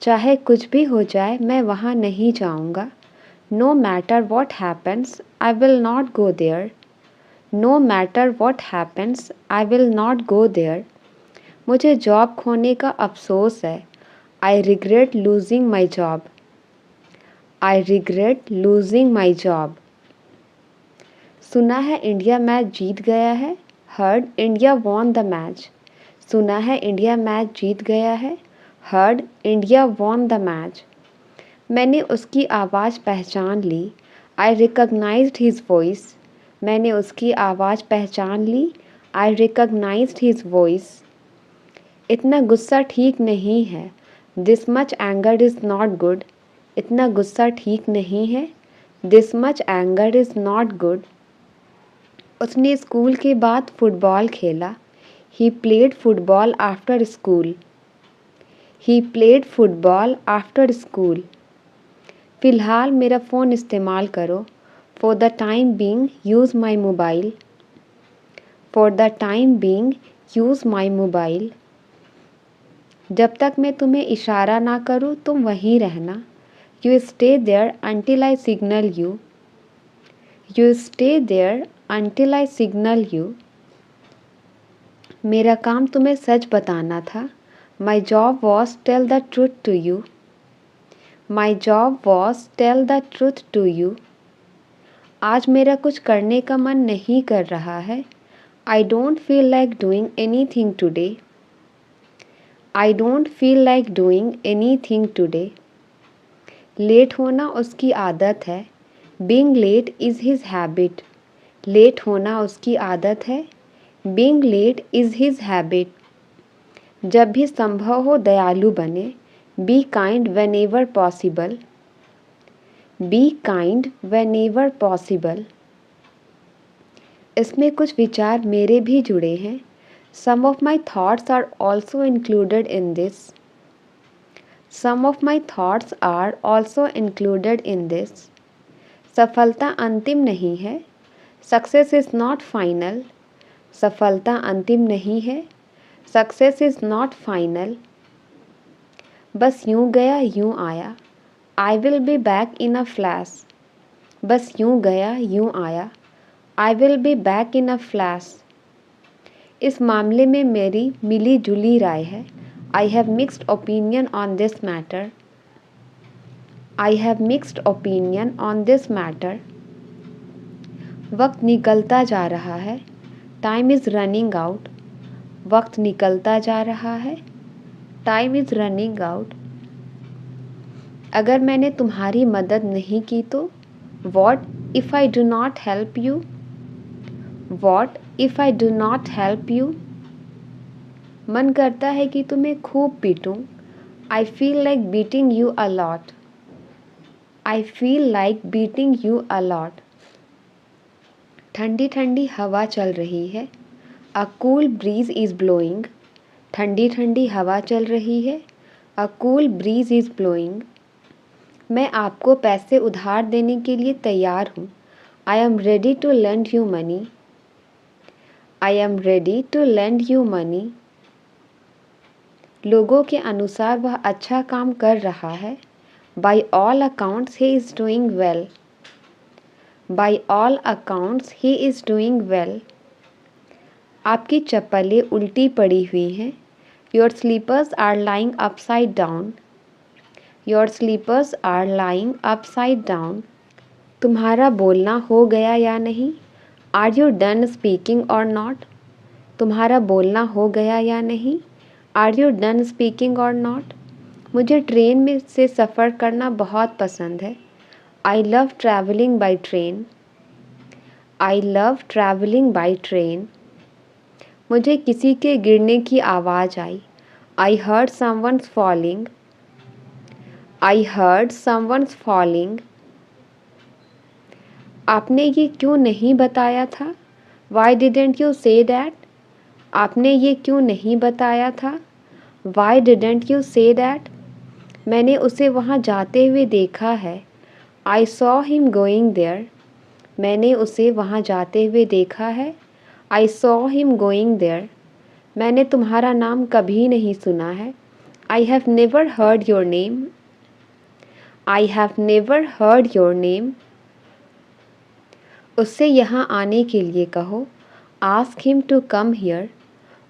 चाहे कुछ भी हो जाए मैं वहाँ नहीं जाऊँगा। No matter what happens I will not go there. No matter what happens I will not go there. मुझे जॉब खोने का अफसोस है। I regret losing my job. I regret losing my job. सुना है इंडिया मैच जीत गया है। Heard India won the match. सुना है इंडिया मैच जीत गया है। Heard India won the match. मैंने उसकी आवाज़ पहचान ली। I recognized his voice. मैंने उसकी आवाज़ पहचान ली। I recognized his voice. इतना गुस्सा ठीक नहीं है। This much anger is not good. इतना गुस्सा ठीक नहीं है। This much anger is not good. उसने स्कूल के बाद फुटबॉल खेला। He played football after school. He played football after school. फ़िलहाल मेरा फ़ोन इस्तेमाल करो। For the time being use my mobile. For the time being use my mobile. जब तक मैं तुम्हें इशारा ना करूँ तुम वहीं रहना। You stay there until I signal you. You stay there until I signal you. मेरा काम तुम्हें सच बताना था। My job was tell the truth to you. My job was tell the truth to you. आज मेरा कुछ करने का मन नहीं कर रहा है। I don't feel like doing anything today. I don't feel like doing anything today. Late होना उसकी आदत है। Being late is his habit. Late होना उसकी आदत है। Being late is his habit. जब भी संभव हो दयालु बने। Be kind whenever possible. Be kind whenever possible. इसमें कुछ विचार मेरे भी जुड़े हैं। Some of my thoughts are also included in this. Some of my thoughts are also included in this. सफलता अंतिम नहीं है। Success is not final. सफलता अंतिम नहीं है। Success is not final. बस यूं गया यूं आया। I will be back in a flash. बस यूं गया यूं आया। I will be back in a flash. इस मामले में मेरी मिली जुली राय है। I have mixed opinion on this matter. I have mixed opinion on this matter. वक्त निकलता जा रहा है। Time is running out. वक्त निकलता जा रहा है। Time is running out. अगर मैंने तुम्हारी मदद नहीं की तो what if I do not help you. What if I do not help you. मन करता है कि तुम्हें खूब पीटूं। I feel like beating you a lot. I feel like beating you a lot. ठंडी ठंडी हवा चल रही है। A cool breeze is blowing. ठंडी ठंडी हवा चल रही है। A cool breeze is blowing. मैं आपको पैसे उधार देने के लिए तैयार हूँ। I am ready to lend you money. I am ready to lend you money. लोगों के अनुसार वह अच्छा काम कर रहा है। By all accounts he is doing well. By all accounts he is doing well. आपकी चप्पलें उल्टी पड़ी हुई हैं। Your slippers are lying upside down. Your slippers are lying upside down. तुम्हारा बोलना हो गया या नहीं। Are you done speaking or not. तुम्हारा बोलना हो गया या नहीं। Are you done speaking or not. मुझे ट्रेन में से सफ़र करना बहुत पसंद है। I love travelling by train. I love travelling by train. मुझे किसी के गिरने की आवाज़ आई। I heard someone's falling. I heard someone's falling. आपने ये क्यों नहीं बताया था। Why didn't you say that. आपने ये क्यों नहीं बताया था। Why didn't you say that. मैंने उसे वहाँ जाते हुए देखा है। I saw him going there. मैंने उसे वहाँ जाते हुए देखा है। I saw him going there. मैंने तुम्हारा नाम कभी नहीं सुना है। I have never heard your name. I have never heard your name. उससे यहाँ आने के लिए कहो. Ask him to come here.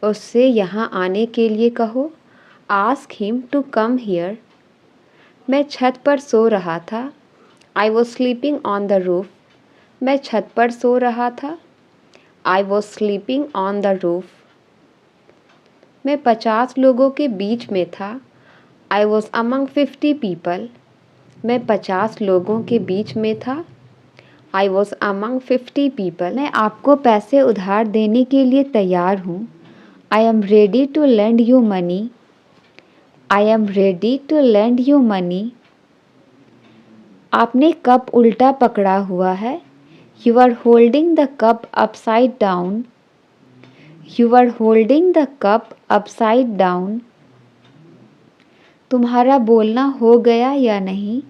उससे यहाँ आने के लिए कहो. Ask him to come here. मैं छत पर सो रहा था. I was sleeping on the roof. मैं छत पर सो रहा था. I was sleeping on the roof. मैं 50 लोगों के बीच में था. I was among 50 people. मैं 50 लोगों के बीच में था. I was among 50 people. मैं आपको पैसे उधार देने के लिए तैयार हूँ. I am ready to lend you money. I am ready to lend you money. आपने कप उल्टा पकड़ा हुआ है. You are holding the cup upside down. You are holding the cup upside down. तुम्हारा बोलना हो गया या नहीं?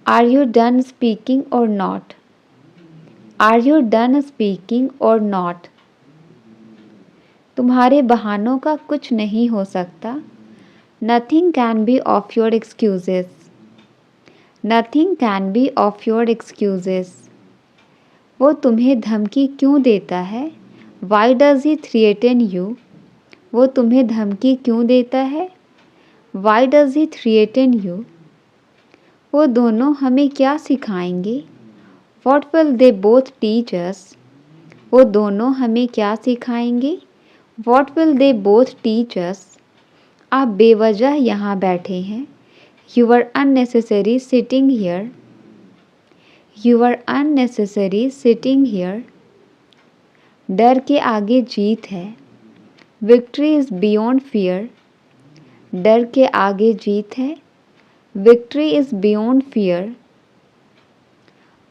Are you done speaking or not? Are you done speaking or not? तुम्हारे बहानों का कुछ नहीं हो सकता. Nothing can be of your excuses. Nothing can be of your excuses. वो तुम्हें धमकी क्यों देता है? Why does he threaten you? वो तुम्हें धमकी क्यों देता है? Why does he threaten you? वो दोनों हमें क्या सिखाएंगे? What will they both teach us? वो दोनों हमें क्या सिखाएंगे? What will they both teach us? आप बेवजह यहाँ बैठे हैं. You are unnecessary sitting here. You are unnecessary sitting here. डर के आगे जीत है. Victory is beyond fear. डर के आगे जीत है. Victory is beyond fear.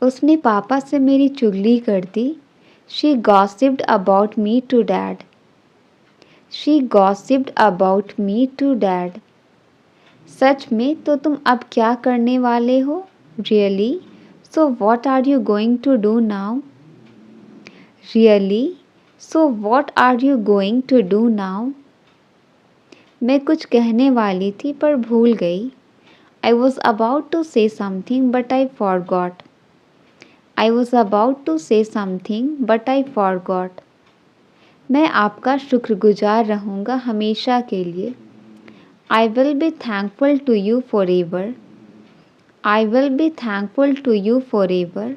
उसने पापा से मेरी चुगली कर दी. She gossiped about me to dad. She gossiped about me to dad. सच में तो तुम अब क्या करने वाले हो? Really? So what are you going to do now? Really? So what are you going to do now? मैं कुछ कहने वाली थी पर भूल गई. I was about to say something but I forgot. I was about to say something but I forgot. मैं आपका शुक्रगुजार रहूँगा हमेशा के लिए. I will be thankful to you forever. I will be thankful to you forever.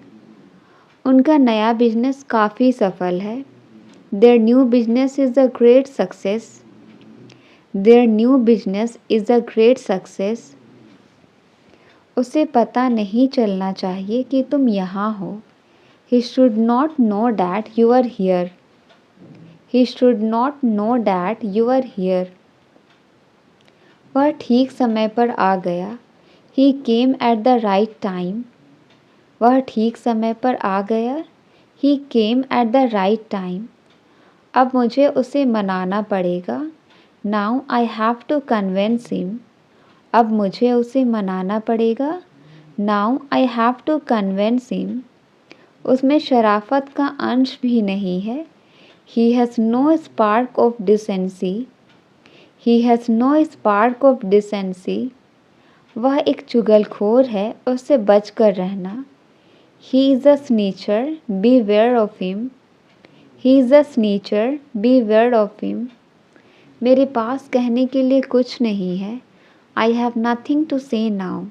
उनका नया business काफ़ी सफल है. Their new business is a great success. Their new business is a great success. उसे पता नहीं चलना चाहिए कि तुम यहाँ हो. He should not know that you are here. He should not know that you are here. वह ठीक समय पर आ गया. He came at the right time. वह ठीक समय पर आ गया. He came at the right time. अब मुझे उसे मनाना पड़ेगा. Now I have to convince him. अब मुझे उसे मनाना पड़ेगा. Now I have to convince him. उसमें शराफत का अंश भी नहीं है. He has no spark of decency. He has no spark of decency. वह एक चुगलखोर है. उससे बच कर रहना. He is a snitcher. Beware of him. He is a snitcher. Beware of him. मेरे पास कहने के लिए कुछ नहीं है. I have nothing to say now.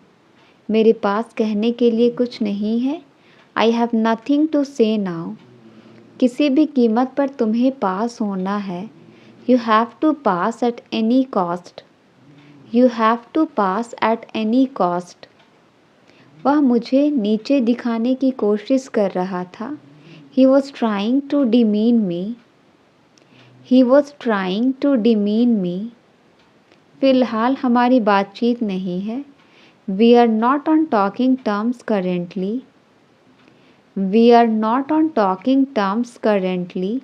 मेरे पास कहने के लिए कुछ नहीं है. I have nothing to say now. किसी भी कीमत पर तुम्हें पास होना है. You have to pass at any cost. You have to pass at any cost. वह मुझे नीचे दिखाने की कोशिश कर रहा था. He was trying to demean me. He was trying to demean me. फ़िलहाल हमारी बातचीत नहीं है. We are not on talking terms currently. We are not on talking terms currently.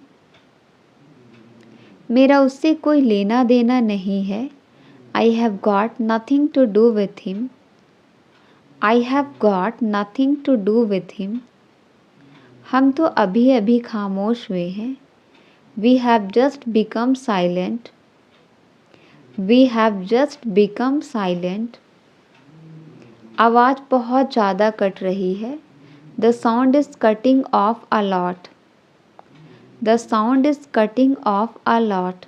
मेरा उससे कोई लेना देना नहीं है. I have got nothing to do with him. I have got nothing to do with him. हम तो अभी अभी खामोश हुए हैं. We have just become silent. We have just become silent. आवाज़ बहुत ज़्यादा कट रही है. The sound is cutting off a lot. The sound is cutting off a lot.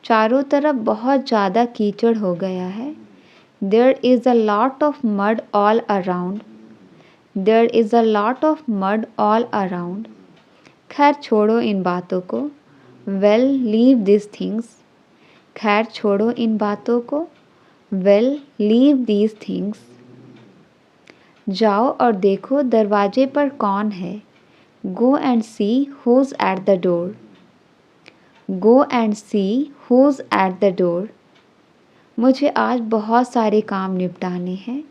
चारों तरफ बहुत ज़्यादा कीचड़ हो गया है. There is a lot of mud all around. There is a lot of mud all around. खैर छोड़ो इन बातों को. Well, leave these things. खैर छोड़ो इन बातों को. Well, leave these things. जाओ और देखो दरवाजे पर कौन है. Go and see who's at the door. Go and see who's at the door. मुझे आज बहुत सारे काम निपटाने हैं.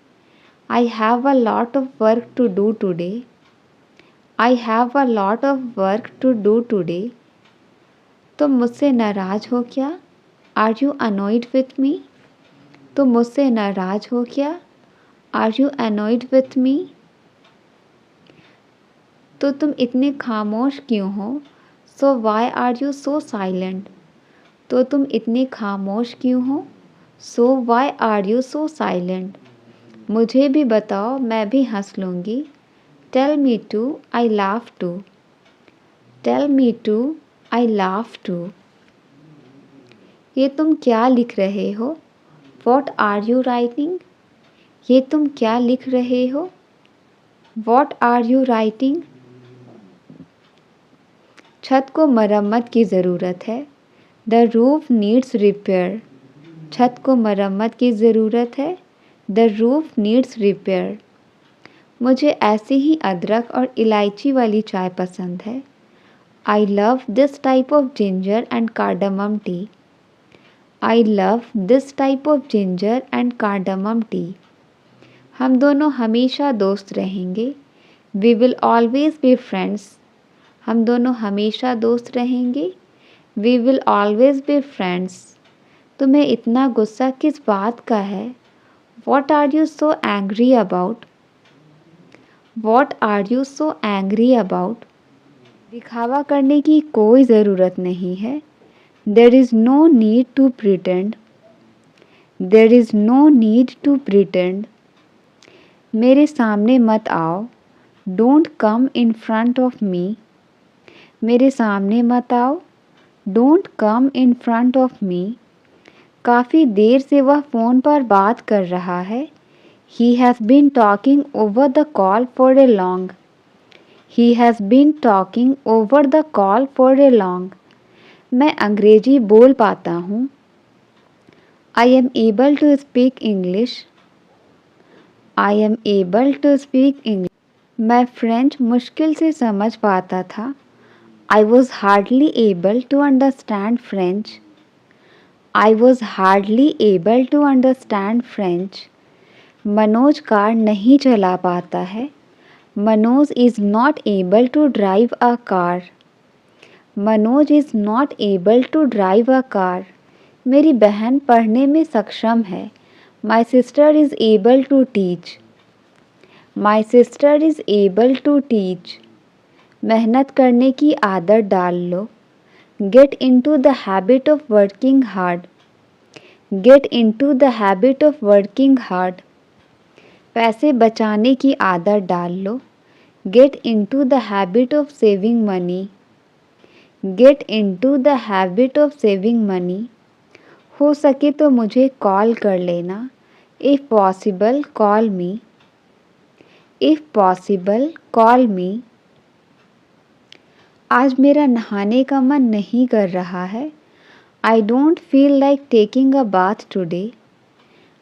I have a lot of work to do today. I have a lot of work to do today. तुम मुझसे नाराज़ हो क्या? Are you annoyed with me? तुम मुझसे नाराज़ हो क्या? Are you annoyed with me? तो तुम इतने खामोश क्यों हो? So why are you so silent? तो तुम इतने खामोश क्यों हो? So why are you so silent? मुझे भी बताओ मैं भी हंस लूँगी. Tell me too, I laugh too. Tell me too, I laugh too. ये तुम क्या लिख रहे हो? What are you writing? ये तुम क्या लिख रहे हो? What are you writing? छत को मरम्मत की ज़रूरत है. The roof needs repair. छत को मरम्मत की ज़रूरत है. The roof needs repair. मुझे ऐसे ही अदरक और इलायची वाली चाय पसंद है. I love this type of ginger and cardamom tea. I love this type of ginger and cardamom tea. हम दोनों हमेशा दोस्त रहेंगे. We will always be friends. हम दोनों हमेशा दोस्त रहेंगे. We will always be friends. तुम्हें इतना गुस्सा किस बात का है? What are you so angry about? What are you so angry about? दिखावा करने की कोई ज़रूरत नहीं है. There is no need to pretend. There is no need to pretend. मेरे सामने मत आओ. Don't come in front of me. मेरे सामने मत आओ. Don't come in front of me. काफ़ी देर से वह फ़ोन पर बात कर रहा है. He has been talking over the call for a long. He has been talking over the call for a long. मैं अंग्रेजी बोल पाता हूँ. I am able to speak English. I am able to speak English. मैं French मुश्किल से समझ पाता था. I was hardly able to understand French. I was hardly able to understand French. Manoj car नहीं चला पाता है. Manoj is not able to drive a car. Manoj is not able to drive a car. मेरी बहन पढ़ने में सक्षम है. My sister is able to teach. My sister is able to teach. मेहनत करने की आदत डाल लो. Get into the habit of working hard. Get into the habit of working hard. पैसे बचाने की आदत डाल लो. Get into the habit of saving money. Get into the habit of saving money. हो सके तो मुझे कॉल कर लेना. If possible, call me. If possible, call me. आज मेरा नहाने का मन नहीं कर रहा है. I don't feel like taking a bath today.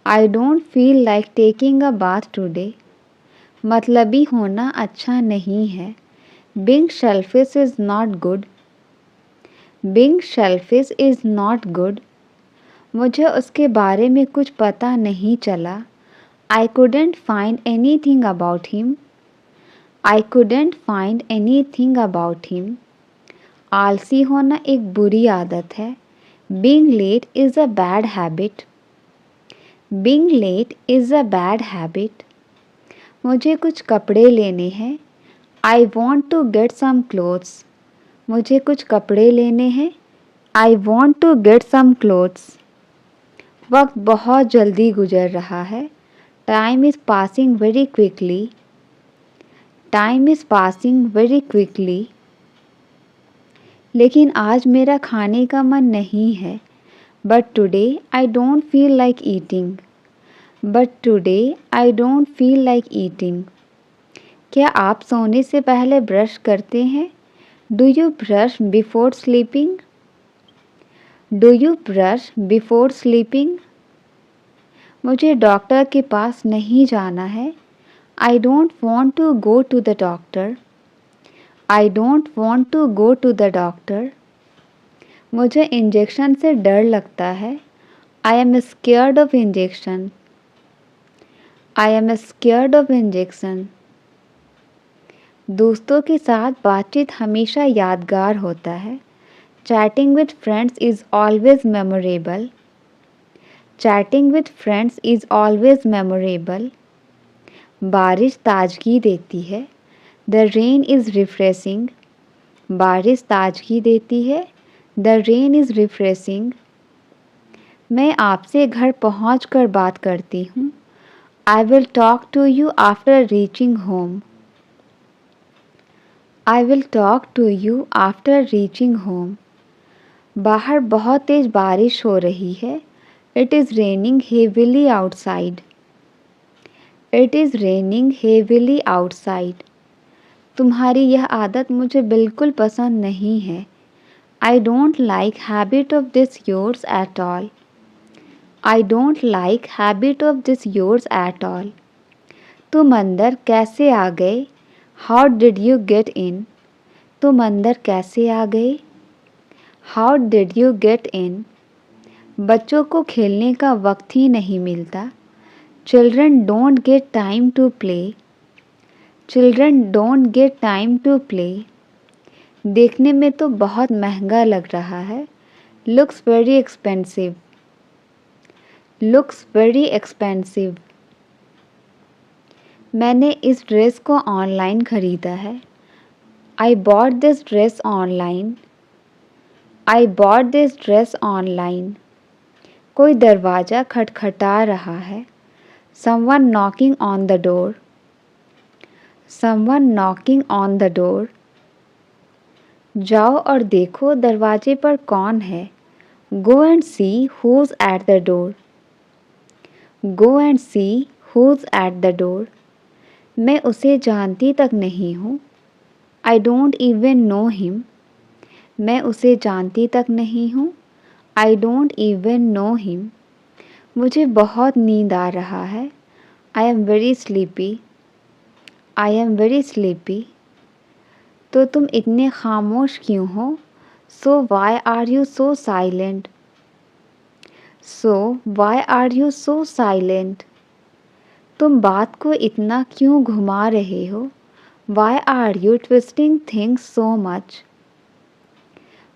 I don't feel like taking a bath today. मतलबी होना अच्छा नहीं है. Being selfish is not good. Being selfish is not good. मुझे उसके बारे में कुछ पता नहीं चला. I couldn't find anything about him. I couldn't find anything about him. आलसी होना एक बुरी आदत है. Being late is a bad habit. Being late is a bad habit. मुझे कुछ कपड़े लेने हैं. I want to get some clothes. मुझे कुछ कपड़े लेने हैं. I want to get some clothes. वक्त बहुत जल्दी गुजर रहा है. Time is passing very quickly. Time is passing very quickly. लेकिन आज मेरा खाने का मन नहीं है. But today I don't feel like eating. But today I don't feel like eating. क्या आप सोने से पहले ब्रश करते हैं? Do you brush before sleeping? Do you brush before sleeping? मुझे डॉक्टर के पास नहीं जाना है. I don't want to go to the doctor. I don't want to go to the doctor. मुझे इंजेक्शन से डर लगता है. I am scared of injection. I am scared of injection. दोस्तों के साथ बातचीत हमेशा यादगार होता है. Chatting with friends is always memorable. Chatting with friends is always memorable. बारिश ताजगी देती है. The rain is refreshing. बारिश ताजगी देती है. The rain is refreshing. मैं आपसे घर पहुंचकर बात करती हूँ. I will talk to you after reaching home. I will talk to you after reaching home. बाहर बहुत तेज बारिश हो रही है. It is raining heavily outside. It is raining heavily outside. तुम्हारी यह आदत मुझे बिल्कुल पसंद नहीं है. I don't like habit of this yours at all. I don't like habit of this yours at all. तुम अंदर कैसे आ गए? How did you get in? तुम अंदर कैसे आ गए? How did you get in? बच्चों को खेलने का वक्त ही नहीं मिलता. Children don't get time to play. Children don't get time to play. देखने में तो बहुत महंगा लग रहा है. Looks very expensive. Looks very expensive. मैंने इस ड्रेस को ऑनलाइन खरीदा है. I bought this dress online. I bought this dress online. कोई दरवाज़ा खटखटा रहा है. Someone knocking on the door. Someone knocking on the door. जाओ और देखो दरवाजे पर कौन है. Go and see who's at the door. Go and see who's at the door. मैं उसे जानती तक नहीं हूँ. I don't even know him. मैं उसे जानती तक नहीं हूँ. I don't even know him. मुझे बहुत नींद आ रहा है. I am very sleepy. I am very sleepy. तो तुम इतने खामोश क्यों हो? So why are you so silent? So why are you so silent? तुम बात को इतना क्यों घुमा रहे हो? Why are you twisting things so much?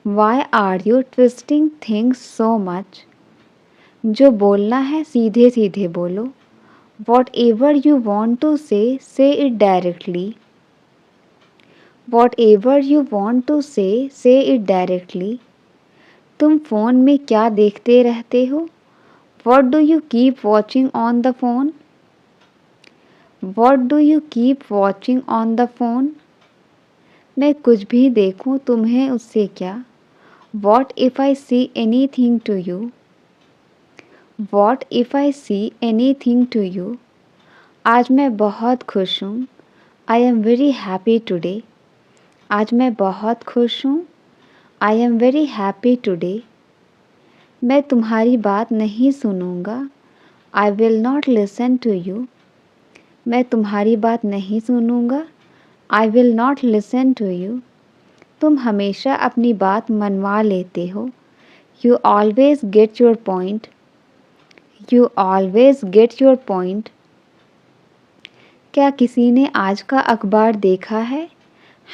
Why are you twisting things so much? जो बोलना है सीधे सीधे बोलो. Whatever you want to say it directly. Whatever you want to say it directly. तुम फ़ोन में क्या देखते रहते हो? What do you keep watching on the phone? What do you keep watching on the phone? मैं कुछ भी देखूं तुम्हें उससे क्या? What if I see anything to you? What if I see anything to you? आज मैं बहुत खुश हूँ. I am very happy today. आज मैं बहुत खुश हूँ. I am very happy today. मैं तुम्हारी बात नहीं सुनूंगा. I will not listen to you. मैं तुम्हारी बात नहीं सुनूंगा. I will not listen to you. तुम हमेशा अपनी बात मनवा लेते हो. You always get your point. You always get your point. क्या किसी ने आज का अखबार देखा है?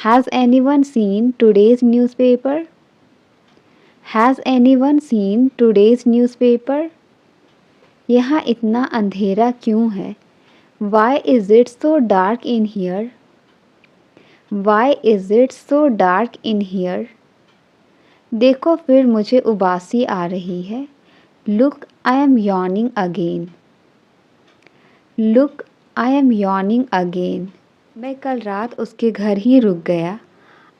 Has anyone seen today's newspaper? Has anyone seen today's newspaper? यहाँ इतना अंधेरा क्यों है? Why is it so dark in here? Why is it so dark in here? देखो फिर मुझे उबासी आ रही है। Look I am yawning again. Look I am yawning again. मैं कल रात उसके घर ही रुक गया।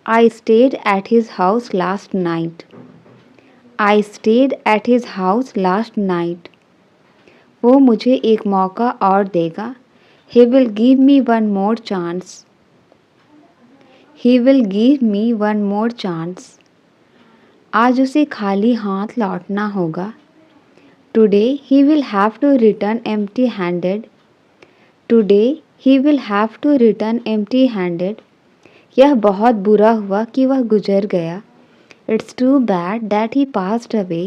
I stayed at his house last night. I stayed at his house last night. वो मुझे एक मौका और देगा। He will give me one more chance. He will give me one more chance. आज उसे खाली हाथ लौटना होगा। Today he will have to return empty handed. Today he will have to return empty handed. यह बहुत बुरा हुआ कि वह गुजर गया। It's too bad that he passed away.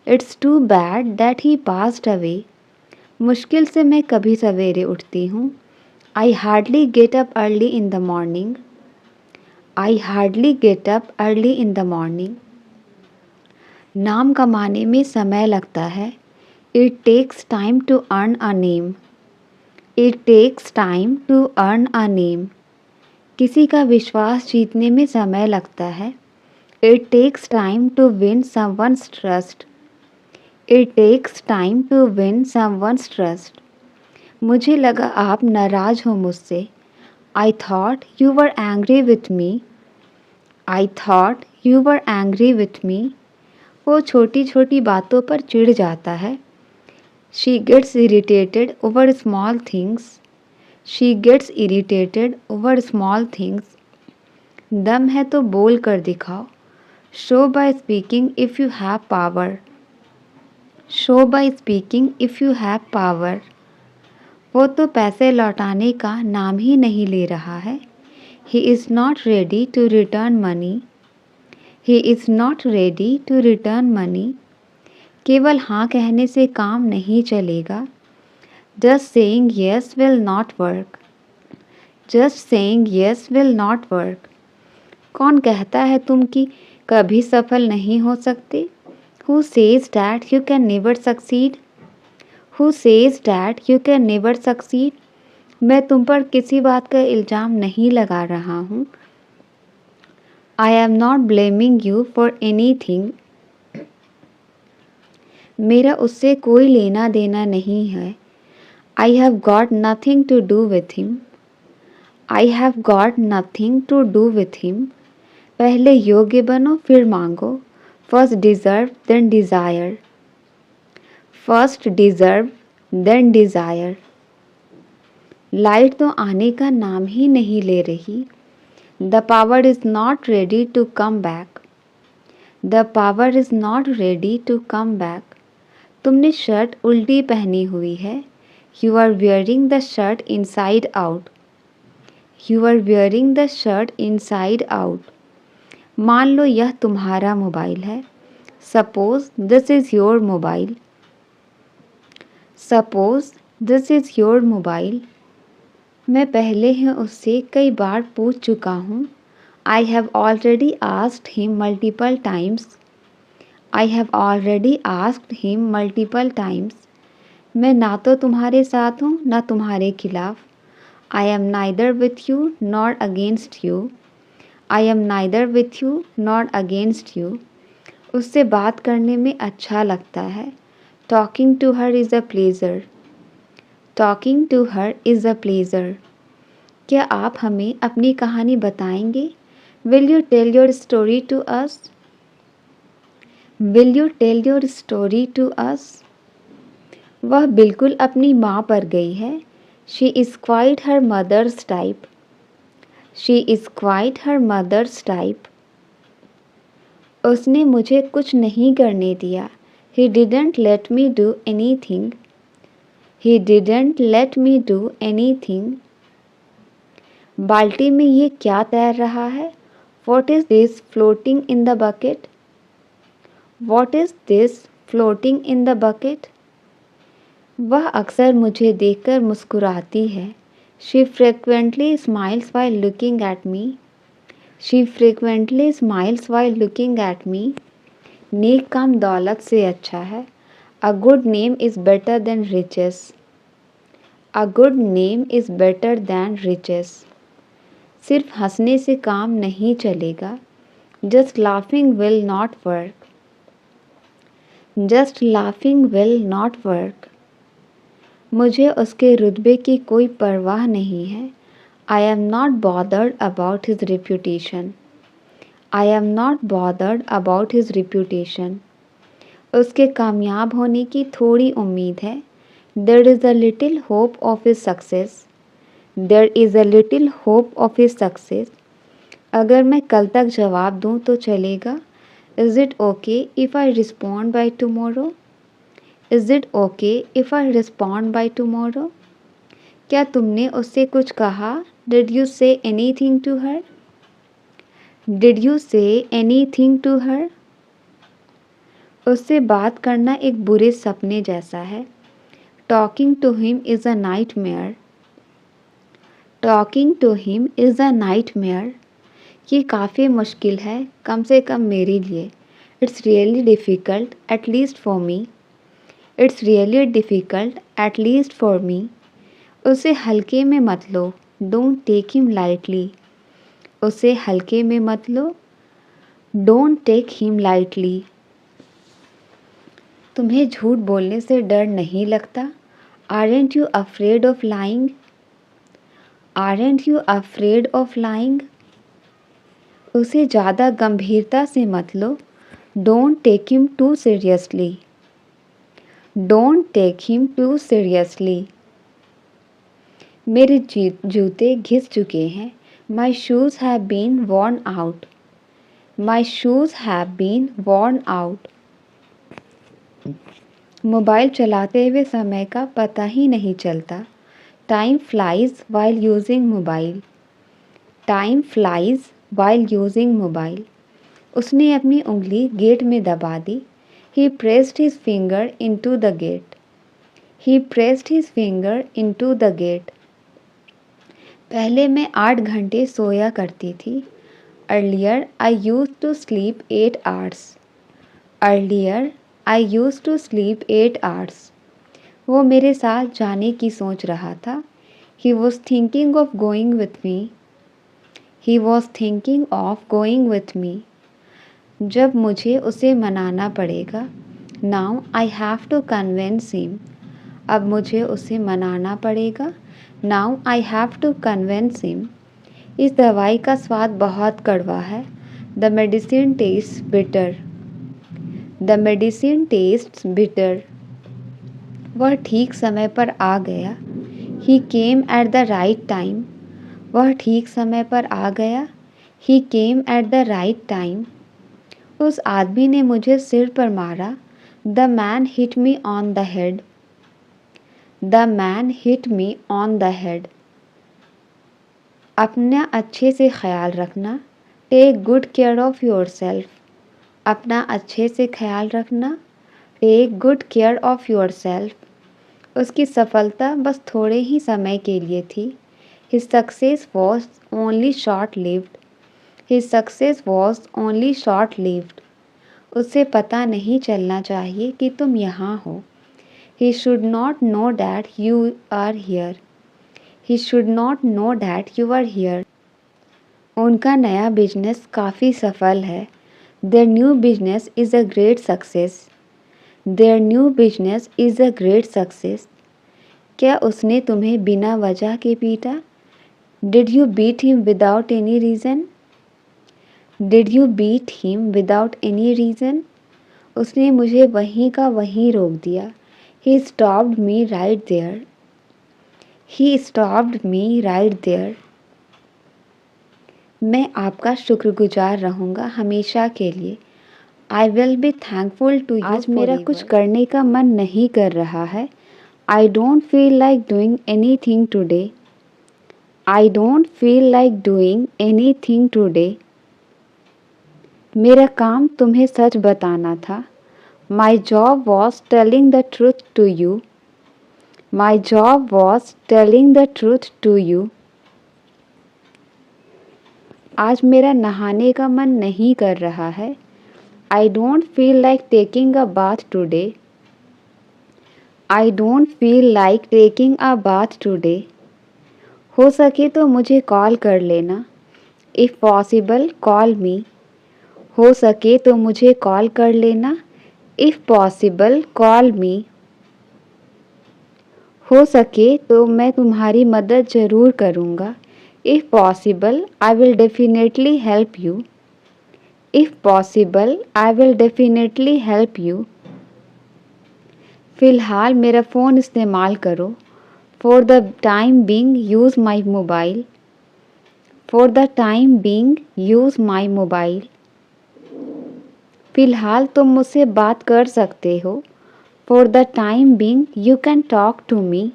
It's too bad that he passed away. मुश्किल से मैं कभी सवेरे उठती हूँ। I hardly get up early in the morning. I hardly get up early in the morning. नाम कमाने में समय लगता है। It takes time to earn a name. It takes time to earn a name. किसी का विश्वास जीतने में समय लगता है। It takes time to win someone's trust. It takes time to win someone's trust. मुझे लगा आप नाराज़ हो मुझसे। I thought you were angry with me. I thought you were angry with me. वो छोटी छोटी बातों पर चिढ़ जाता है। She gets irritated over small things. She gets irritated over small things. दम है तो बोल कर दिखाओ। Show by speaking if you have power. Show by speaking if you have power. वो तो पैसे लौटाने का नाम ही नहीं ले रहा है। He is not ready to return money. He is not ready to return money. केवल हाँ कहने से काम नहीं चलेगा। Just saying yes will not work. Just saying yes will not work. कौन कहता है तुम कि कभी सफल नहीं हो सकते? Who says that you can never succeed? Who says that you can never succeed? मैं तुम पर किसी बात का इल्ज़ाम नहीं लगा रहा हूँ। I am not blaming you for anything. मेरा उससे कोई लेना देना नहीं है। I have got nothing to do with him. I have got nothing to do with him. पहले योग्य बनो फिर मांगो। First deserve then desire. First deserve then desire. Light तो आने का नाम ही नहीं ले रही। The power is not ready to come back. The power is not ready to come back. तुमने शर्ट उल्टी पहनी हुई है। You are wearing the shirt inside out. You are wearing the shirt inside out. मान लो यह तुम्हारा mobile है। Suppose this is your mobile. Suppose this is your mobile. मैं पहले ही उससे कई बार पूछ चुका हूँ। I have already asked him multiple times. I have already asked him multiple times. मैं ना तो तुम्हारे साथ हूँ ना तुम्हारे खिलाफ। I am neither with you nor against you. I am neither with you nor against you. उससे बात करने में अच्छा लगता है। Talking to her is a pleasure. Talking to her is a pleasure. क्या आप हमें अपनी कहानी बताएंगे? Will you tell your story to us? Will you tell your story to us? वह बिल्कुल अपनी माँ पर गई है। She is quite her mother's type. She is quite her mother's type. उसने मुझे कुछ नहीं करने दिया। He didn't let me do anything. He didn't let me do anything. बाल्टी में ये क्या तैर रहा है? What is this floating in the bucket? What is this floating in the bucket? वह अक्सर मुझे देखकर मुस्कुराती है। She frequently smiles while looking at me. She frequently smiles while looking at me. नेक काम दौलत से अच्छा है। A good name is better than riches. A good name is better than riches. सिर्फ हंसने से काम नहीं चलेगा। Just laughing will not work. Just laughing will not work. मुझे उसके रुतबे की कोई परवाह नहीं है. I am not bothered about his reputation. I am not bothered about his reputation. उसके कामयाब होने की थोड़ी उम्मीद है. There is a little hope of his success. There is a little hope of his success. अगर मैं कल तक जवाब दूँ तो चलेगा. Is it okay if I respond by tomorrow? Is it okay if I respond by tomorrow? क्या तुमने उससे कुछ कहा? Did you say anything to her? Did you say anything to her? उससे बात करना एक बुरे सपने जैसा है. Talking to him is a nightmare. Talking to him is a nightmare. ये काफ़ी मुश्किल है, कम से कम मेरे लिए. It's really difficult, at least for me. It's really difficult, at least for me. उसे हल्के में मत लो. Don't take him lightly. उसे हल्के में मत लो. Don't take him lightly. तुम्हें झूठ बोलने से डर नहीं लगता? Aren't you afraid of lying? Aren't you afraid of lying? उसे ज़्यादा गंभीरता से मत लो. Don't take him too seriously. Don't take him too seriously. मेरे जूते घिस चुके हैं. My shoes have been worn out. My shoes have been worn out. Mobile चलाते हुए समय का पता ही नहीं चलता. Time flies while using mobile. Time flies while using mobile. उसने अपनी उंगली गेट में दबा दी. He pressed his finger into the gate. He pressed his finger into the gate. पहले मैं 8 घंटे सोया करती थी. Earlier I used to sleep 8 hours. Earlier I used to sleep 8 hours. वो मेरे साथ जाने की सोच रहा था. He was thinking of going with me. He was thinking of going with me. जब मुझे उसे मनाना पड़ेगा. Now I have to convince him. अब मुझे उसे मनाना पड़ेगा. Now I have to convince him. इस दवाई का स्वाद बहुत कड़वा है. The medicine tastes bitter. The medicine tastes bitter. वह ठीक समय पर आ गया. He came at the right time. वह ठीक समय पर आ गया. He came at the right time. उस आदमी ने मुझे सिर पर मारा. The man hit me on the head. The man hit me on the head. अपना अच्छे से ख्याल रखना. Take good care of yourself. अपना अच्छे से ख्याल रखना. Take good care of yourself. उसकी सफलता बस थोड़े ही समय के लिए थी. His success was only short-lived. His success was only short-lived. उसे पता नहीं चलना चाहिए कि तुम यहाँ हो. He should not know that you are here. He should not know that you are here. उनका नया बिजनेस काफ़ी सफल है. Their new business is a great success. Their new business is a great success. क्या उसने तुम्हें बिना वजह के पीटा? Did you beat him without any reason? Did you beat him without any reason? उसने मुझे वहीं का वहीं रोक दिया. He stopped me right there. He stopped me right there. मैं आपका शुक्रगुजार रहूँगा हमेशा के लिए. I will be thankful to you. आज मेरा कुछ करने का मन नहीं कर रहा है. I don't feel like doing anything today. I don't feel like doing anything today. मेरा काम तुम्हें सच बताना था. My job was telling the truth to you. My job was telling the truth to you. आज मेरा नहाने का मन नहीं कर रहा है. I don't feel like taking a bath today. I don't feel like taking a bath today. हो सके तो मुझे कॉल कर लेना. If possible, call me. हो सके तो मुझे कॉल कर लेना। If possible call me. हो सके तो मैं तुम्हारी मदद ज़रूर करूँगा। If possible I will definitely help you. If possible I will definitely help you. फ़िलहाल मेरा फ़ोन इस्तेमाल करो। For the time being use my mobile. For the time being use my mobile. फ़िलहाल तुम मुझसे बात कर सकते हो। For the time being you can talk to me.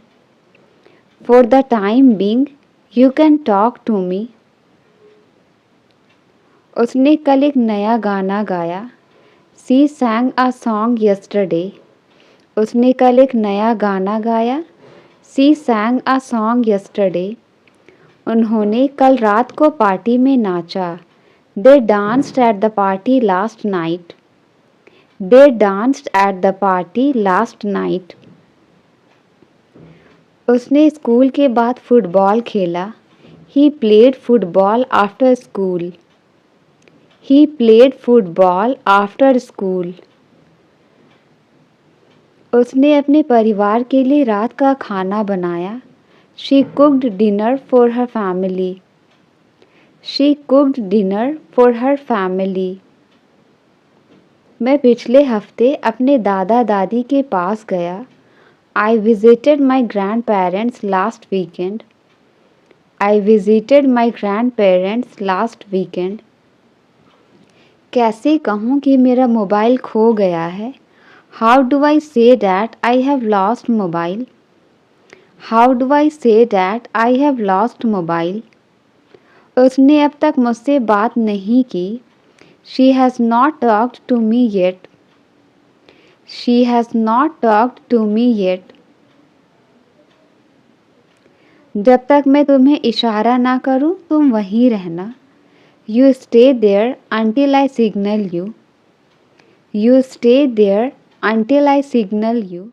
For the time being you can talk to me. उसने कल एक नया गाना गाया। She sang a song yesterday. उसने कल एक नया गाना गाया। She sang a song yesterday. उन्होंने कल रात को पार्टी में नाचा। They danced at the party last night. They danced at the party last night. उसने स्कूल के बाद फुटबॉल खेला। He played football after school. He played football after school. उसने अपने परिवार के लिए रात का खाना बनाया। She cooked dinner for her family. She cooked dinner for her family. मैं पिछले हफ्ते अपने दादा दादी के पास गया। I visited my grandparents last weekend. I visited my grandparents last weekend. कैसे कहूँ कि मेरा मोबाइल खो गया है? How do I say that I have lost mobile? How do I say that I have lost mobile? उसने अब तक मुझसे बात नहीं की। She has not talked to me yet. She has not talked to me yet. जब तक मैं तुम्हें इशारा ना करूं, तुम वहीं रहना। You stay there until I signal you. You stay there until I signal you.